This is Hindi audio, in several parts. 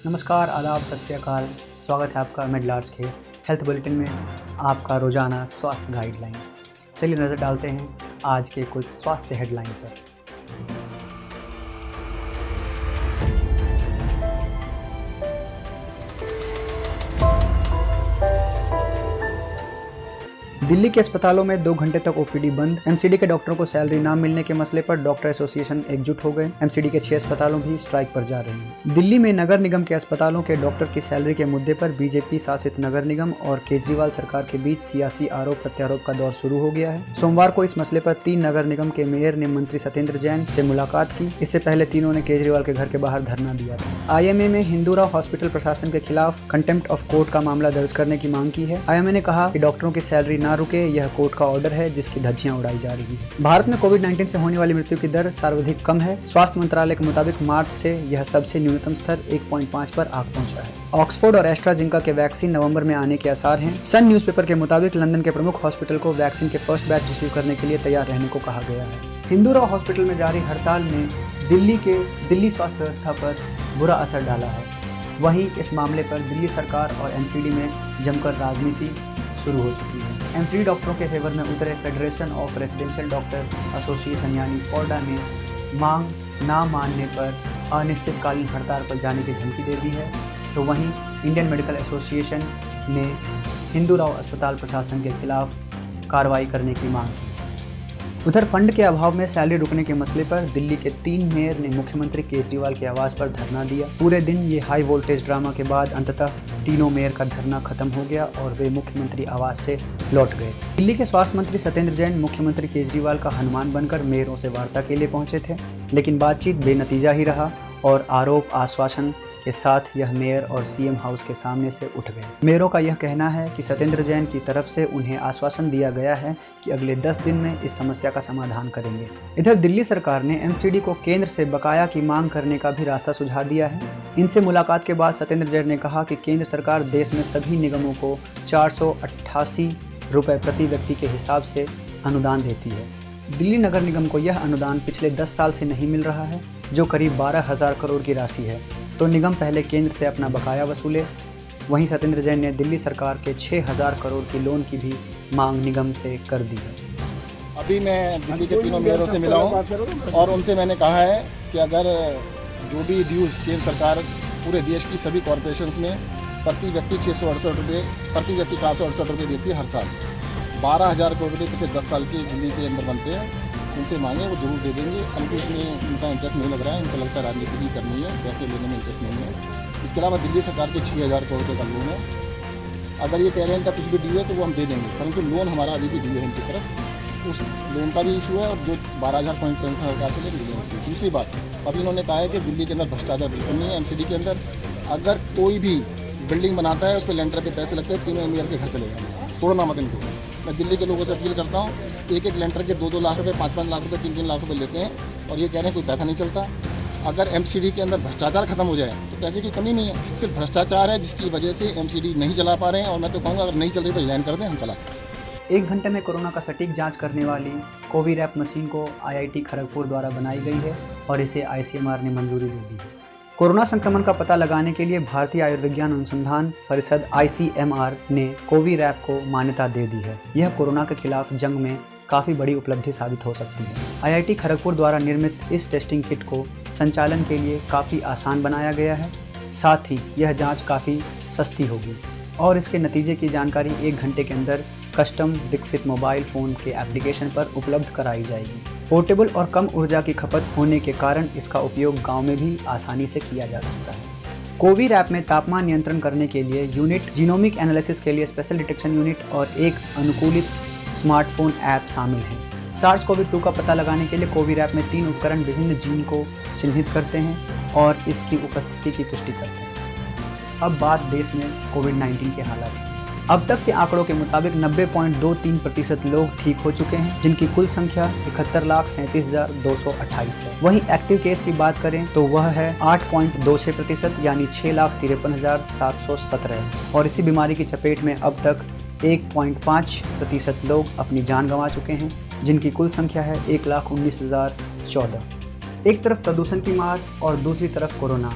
नमस्कार, आदाब, सत श्री अकाल। स्वागत है आपका मेडलार्स के हेल्थ बुलेटिन में, आपका रोजाना स्वास्थ्य गाइडलाइन। चलिए नज़र डालते हैं आज के कुछ स्वास्थ्य हेडलाइन पर। दिल्ली के अस्पतालों में 2 घंटे तक ओपीडी बंद। एमसीडी के डॉक्टरों को सैलरी ना मिलने के मसले पर डॉक्टर एसोसिएशन एकजुट हो गए। एमसीडी के 6 अस्पतालों भी स्ट्राइक पर जा रहे हैं। दिल्ली में नगर निगम के अस्पतालों के डॉक्टर की सैलरी के मुद्दे पर बीजेपी शासित नगर निगम और केजरीवाल सरकार के बीच सियासी आरोप प्रत्यारोप का दौर शुरू हो गया है। सोमवार को इस मसले पर 3 नगर निगम के मेयर ने मंत्री सत्येंद्र जैन से मुलाकात की। इससे पहले तीनों ने केजरीवाल के घर के बाहर धरना दिया था। आईएमए में हिंदूराव हॉस्पिटल प्रशासन के खिलाफ कंटेम्प्ट ऑफ कोर्ट का मामला दर्ज करने की मांग की है। आईएमए ने कहा कि डॉक्टरों की सैलरी ना रुके, यह कोर्ट का ऑर्डर है जिसकी धज्जियां उड़ाई जा रही है। भारत में कोविड-19 से होने वाली मृत्यु की दर सर्वाधिक कम है। स्वास्थ्य मंत्रालय के मुताबिक मार्च से यह सबसे न्यूनतम स्तर 1.5 पर आ पहुंचा है। ऑक्सफोर्ड और एस्ट्राजेनेका के वैक्सीन नवंबर में आने के आसार हैं। सन न्यूज़पेपर के मुताबिक लंदन के प्रमुख हॉस्पिटल को वैक्सीन के फर्स्ट बैच रिसीव करने के लिए तैयार रहने को कहा गया है। हिंदूराव हॉस्पिटल में जारी हड़ताल ने दिल्ली स्वास्थ्य व्यवस्था पर बुरा असर डाला है। वहीं इस मामले पर दिल्ली सरकार और एमसीडी में जमकर राजनीति शुरू हो चुकी है। एमसीडी डॉक्टरों के फेवर में उतरे federation of residential doctor association यानी फोर्डा ने मांग ना मानने पर अनिश्चितकालीन हड़ताल पर जाने की धमकी दे दी है। तो वहीं इंडियन मेडिकल एसोसिएशन ने हिंदूराव अस्पताल प्रशासन के खिलाफ कार्रवाई करने की मांग की। उधर फंड के अभाव में सैलरी रुकने के मसले पर दिल्ली के 3 मेयर ने मुख्यमंत्री केजरीवाल के आवास पर धरना दिया। पूरे दिन ये हाई वोल्टेज ड्रामा के बाद अंततः तीनों मेयर का धरना खत्म हो गया और वे मुख्यमंत्री आवास से लौट गए। दिल्ली के स्वास्थ्य मंत्री सत्येंद्र जैन मुख्यमंत्री केजरीवाल का हनुमान बनकर मेयरों से वार्ता के लिए पहुंचे थे, लेकिन बातचीत बेनतीजा ही रहा और आरोप आश्वासन के साथ यह मेयर और सीएम हाउस के सामने से उठ गए। मेयरों का यह कहना है कि सत्येंद्र जैन की तरफ से उन्हें आश्वासन दिया गया है कि अगले 10 दिन में इस समस्या का समाधान करेंगे। इधर दिल्ली सरकार ने एमसीडी को केंद्र से बकाया की मांग करने का भी रास्ता सुझा दिया है। इनसे मुलाकात के बाद सत्येंद्र जैन ने कहा कि केंद्र सरकार देश में सभी निगमों को 488 रुपये प्रति व्यक्ति के हिसाब से अनुदान देती है। दिल्ली नगर निगम को यह अनुदान पिछले 10 साल से नहीं मिल रहा है, जो करीब 12,000 करोड़ की राशि है। तो निगम पहले केंद्र से अपना बकाया वसूले। वहीं सत्येंद्र जैन ने दिल्ली सरकार के 6,000 करोड़ की लोन की भी मांग निगम से कर दी है। अभी मैं दिल्ली के तीनों मेयरों से मिला हूँ और उनसे मैंने कहा है कि अगर जो भी ड्यूज केंद्र सरकार पूरे देश की सभी कॉरपोरेशंस में प्रति व्यक्ति 668 रुपये, प्रति व्यक्ति 468 रुपये देती है हर साल। 12,000 करोड़ रुपये पिछले 10 साल की दिल्ली के अंदर बनते हैं। उनसे मांगे, वो जरूर दे देंगे। परंतु इसमें उनका इंटरेस्ट नहीं लग रहा है। उनको लगता है राजनीति ही करनी है, पैसे लेने में इंटरेस्ट नहीं है। इसके अलावा दिल्ली सरकार के 6,000 करोड़ रुपये का लोन है। अगर ये कह रहे हैं इनका कुछ भी ड्यू है तो वो हम दे देंगे, परंतु लोन हमारा अभी भी ड्यू है इनकी तरफ। उस लोन का भी इशू है और जो 12,000 पॉइंट सरकार से ले लेंगे। दूसरी बात, अभी इन्होंने कहा है कि दिल्ली के अंदर भ्रष्टाचार बिल्कुल नहीं है। एमसीडी के अंदर अगर कोई भी बिल्डिंग बनाता है उस पर लेंटर पे पैसे लगते हैं, तीनों मेयर के घर चले जाएंगे। छोड़ना मत इनको। मैं दिल्ली के लोगों से अपील करता हूँ, एक लेंटर के 2-2 लाख रुपए, 5-5 लाख रुपए, 3-3 लाख रुपए लेते हैं और ये कह रहे हैं कोई पैसा नहीं चलता। अगर एमसीडी के अंदर भ्रष्टाचार खत्म हो जाए तो पैसे की कमी नहीं है, सिर्फ भ्रष्टाचार है जिसकी वजह से एमसीडी नहीं चला पा रहे हैं। और मैं तो कहूँगा अगर नहीं चल रही तो रिजाइन कर दें, हम चला। 1 घंटे में कोरोना का सटीक जांच करने वाली कोविरैप मशीन को आईआईटी खड़गपुर द्वारा बनाई गई है और इसे आईसीएमआर ने मंजूरी दे दी है। कोरोना संक्रमण का पता लगाने के लिए भारतीय आयुर्विज्ञान अनुसंधान परिषद आईसीएमआर ने कोविरैप को मान्यता दे दी है। यह कोरोना के खिलाफ जंग में काफ़ी बड़ी उपलब्धि साबित हो सकती है। आईआईटी खड़गपुर द्वारा निर्मित इस टेस्टिंग किट को संचालन के लिए काफ़ी आसान बनाया गया है। साथ ही यह जांच काफ़ी सस्ती होगी और इसके नतीजे की जानकारी 1 घंटे के अंदर कस्टम विकसित मोबाइल फ़ोन के एप्लीकेशन पर उपलब्ध कराई जाएगी। पोर्टेबल और कम ऊर्जा की खपत होने के कारण इसका उपयोग गांव में भी आसानी से किया जा सकता है। कोविरैप में तापमान नियंत्रण करने के लिए यूनिट, जीनोमिक एनालिसिस के लिए स्पेशल डिटेक्शन यूनिट और एक अनुकूलित स्मार्टफोन ऐप शामिल है। SARS-CoV-2 का पता लगाने के लिए कोविरैप में 3 उपकरण विभिन्न जीन को चिन्हित करते हैं और इसकी उपस्थिति की पुष्टि करते हैं। अब बात देश में कोविड-19 के हालात की। अब तक के आंकड़ों के मुताबिक 90.23% लोग ठीक हो चुके हैं, जिनकी कुल संख्या 71,37,228 है। वहीं एक्टिव केस की बात करें तो वह है 8.26% यानी 6,53,717 है और इसी बीमारी की चपेट में अब तक 1.5% लोग अपनी जान गंवा चुके हैं, जिनकी कुल संख्या है 1,19,014। एक तरफ प्रदूषण की मार और दूसरी तरफ कोरोना।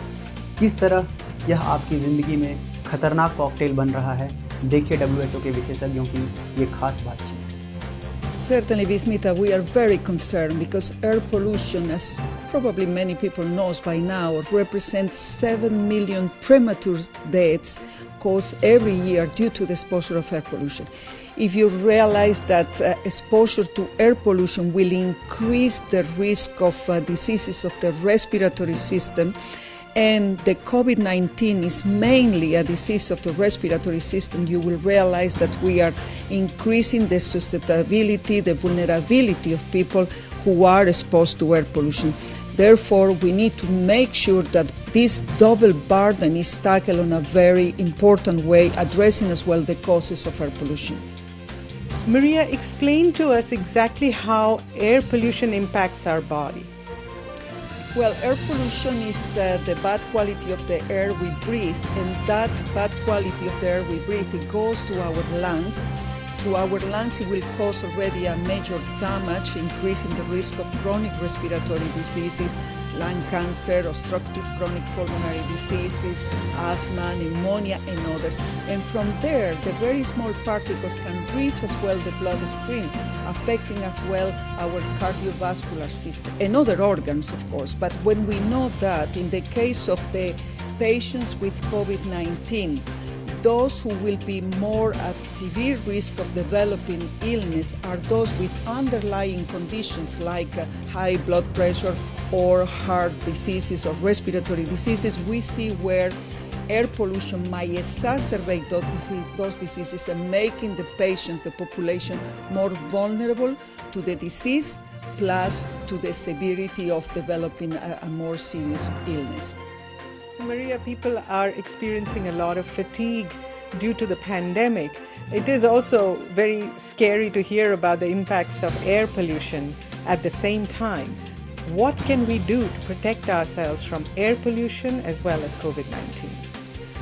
किस तरह यह आपकी ज़िंदगी में खतरनाक कॉकटेल बन रहा है। देखिए WHO के विशेषज्ञों की ये खास बातचीत। Certainly, Vismita, we are very concerned because air pollution, as probably many people know by now, represents 7 million premature deaths caused every year due to the exposure of air pollution. If you realize that exposure to air pollution will increase the risk of diseases of the respiratory system, and the COVID-19 is mainly a disease of the respiratory system, you will realize that we are increasing the susceptibility, the vulnerability of people who are exposed to air pollution. Therefore, we need to make sure that this double burden is tackled in a very important way, addressing as well the causes of air pollution. Maria, explain to us exactly how air pollution impacts our body. Well, air pollution is the bad quality of the air we breathe, and that bad quality of the air we breathe, it goes to our lungs. Through our lungs, it will cause already a major damage, increasing the risk of chronic respiratory diseases, lung cancer, obstructive chronic pulmonary diseases, asthma, pneumonia, and others. And from there, the very small particles can reach as well the bloodstream, affecting as well our cardiovascular system and other organs, of course. But when we know that, in the case of the patients with COVID-19, those who will be more at severe risk of developing illness are those with underlying conditions like high blood pressure or heart diseases or respiratory diseases. We see where air pollution might exacerbate those diseases and making the patients, the population, more vulnerable to the disease, plus to the severity of developing a more serious illness. So, Maria, people are experiencing a lot of fatigue due to the pandemic. It is also very scary to hear about the impacts of air pollution at the same time. What can we do to protect ourselves from air pollution as well as COVID-19?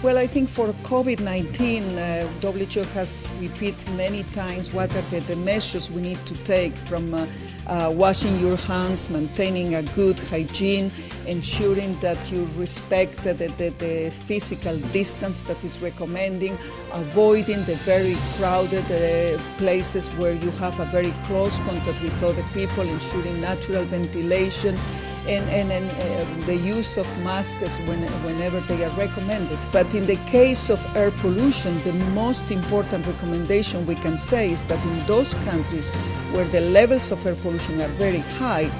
Well, I think for COVID-19, WHO has repeated many times what are the measures we need to take, from washing your hands, maintaining a good hygiene, ensuring that you respect the physical distance that is recommending, avoiding the very crowded places where you have a very close contact with other people, ensuring natural ventilation, and the use of masks whenever they are recommended. But in the case of air pollution, the most important recommendation we can say is that in those countries where the levels of air pollution are very high,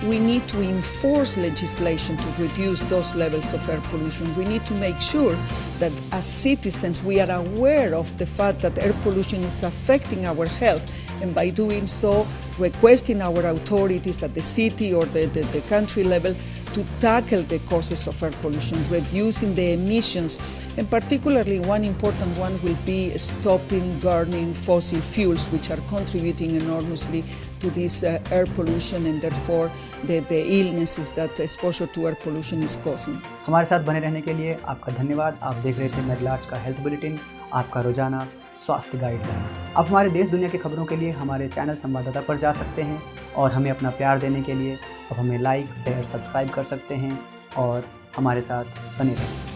we need to enforce legislation to reduce those levels of air pollution. We need to make sure that as citizens we are aware of the fact that air pollution is affecting our health, and by doing so requesting our authorities at the city or the country level to tackle the causes of air pollution, reducing the emissions, and particularly one important one will be stopping burning fossil fuels, which are contributing enormously to this air pollution and therefore the illnesses that exposure to air pollution is causing. हमारे साथ बने रहने के लिए आपका धन्यवाद। आप देख रहे थे मेडलार्ट्स का हेल्थ बुलेटिन, आपका रोजाना स्वास्थ्य गाइडलाइन। अब हमारे देश दुनिया की खबरों के लिए हमारे चैनल संवाददाता पर जा सकते हैं और हमें अपना प्यार देने के लिए अब हमें लाइक, शेयर, सब्सक्राइब कर सकते हैं और हमारे साथ बने रह सकते हैं।